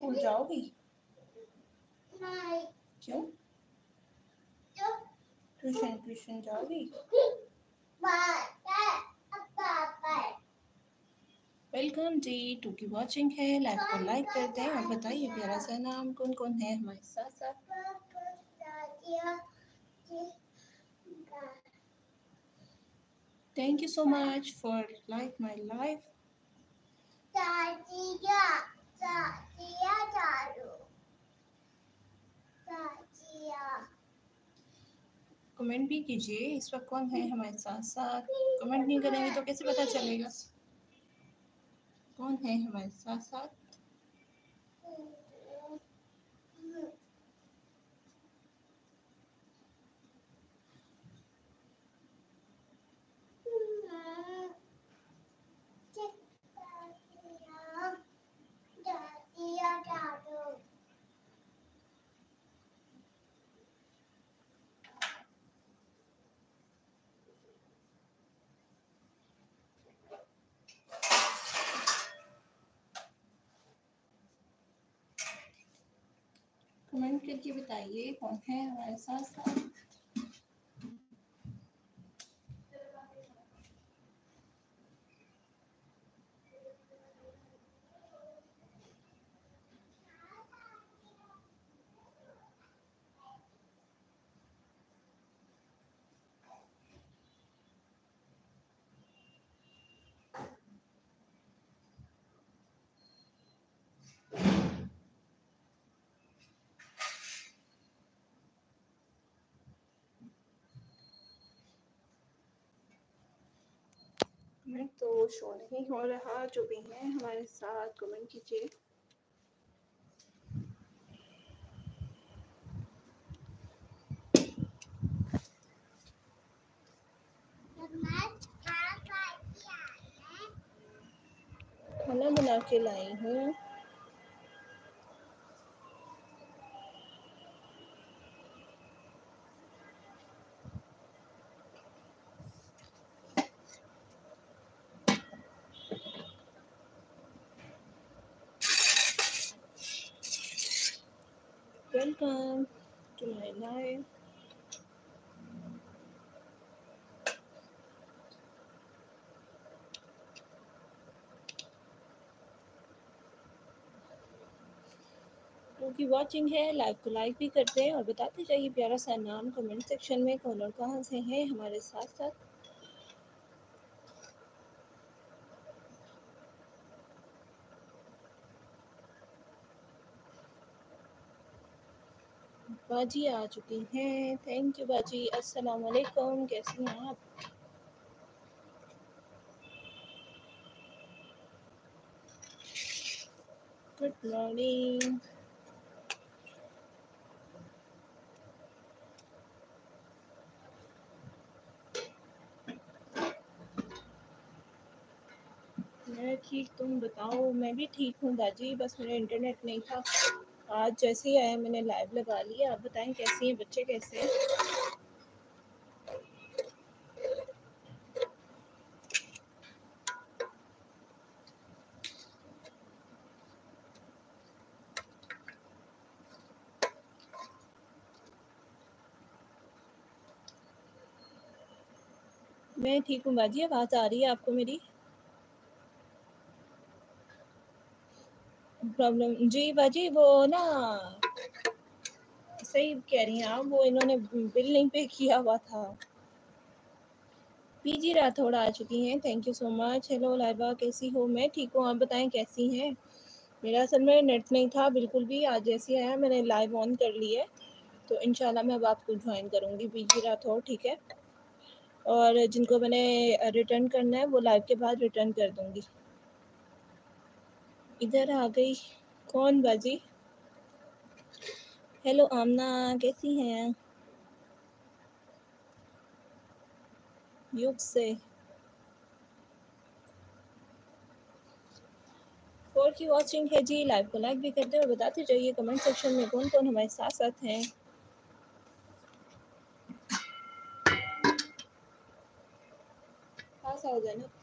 School जाओगी? क्यों? Tuition जाओगी? वेलकम जी टू की वॉचिंग है। लाइव को लाइक कर दें और बताइए प्यारा सा नाम कौन कौन है हमारे साथ साथ। Thank you so much for like my live. Comment भी कीजिए इस वक्त कौन है हमारे साथ साथ। कमेंट नहीं करेंगे तो कैसे पता चलेगा कौन है हमारे साथ साथ। कमेंट करके बताइए कौन है हमारे साथ साथ। कमेंट तो शो नहीं हो रहा। जो भी है हमारे साथ कमेंट कीजिए। खाना बना के लाई हूँ। Welcome to my live. की वॉचिंग है। लाइव को लाइक भी करते हैं और बताते जाइए प्यारा सा नाम कमेंट सेक्शन में कौन और कहाँ से हैं हमारे साथ साथ। बाजी आ चुकी हैं। थैंक यू बाजी। अस्सलाम वालेकुम, कैसी हैं आप? Good morning. मैं ठीक, तुम बताओ? मैं भी ठीक हूँ बाजी, बस मेरा इंटरनेट नहीं था। आज जैसे ही आया मैंने लाइव लगा लिया। आप बताएं कैसी हैं, बच्चे कैसे हैं? मैं ठीक हूँ बाजी। आवाज़ आ रही है आपको मेरी? प्रॉब्लम जी बाजी, वो ना सही कह रही हैं आप, वो इन्होंने बिल नहीं पे किया हुआ था। पीजी राठौड़ आ चुकी हैं। Thank you so much. Hello Laiba, कैसी हो? मैं ठीक हूँ, आप बताएं कैसी हैं? मेरा असल में नेट नहीं था बिल्कुल भी। आज जैसे आया मैंने लाइव ऑन कर लिया है, तो इंशाल्लाह मैं अब आपको ज्वाइन करूँगी। पीजी राठौड़ ठीक है। और जिनको मैंने रिटर्न करना है वो लाइव के बाद रिटर्न कर दूँगी। इधर आ गई। कौन बाजी? हेलो आमना, कैसी हैं? युग से फोर की वॉचिंग है जी। लाइव को लाइक भी करते हैं और बताते जाइए कमेंट सेक्शन में कौन कौन हमारे साथ साथ हैं। पास आओ जाना।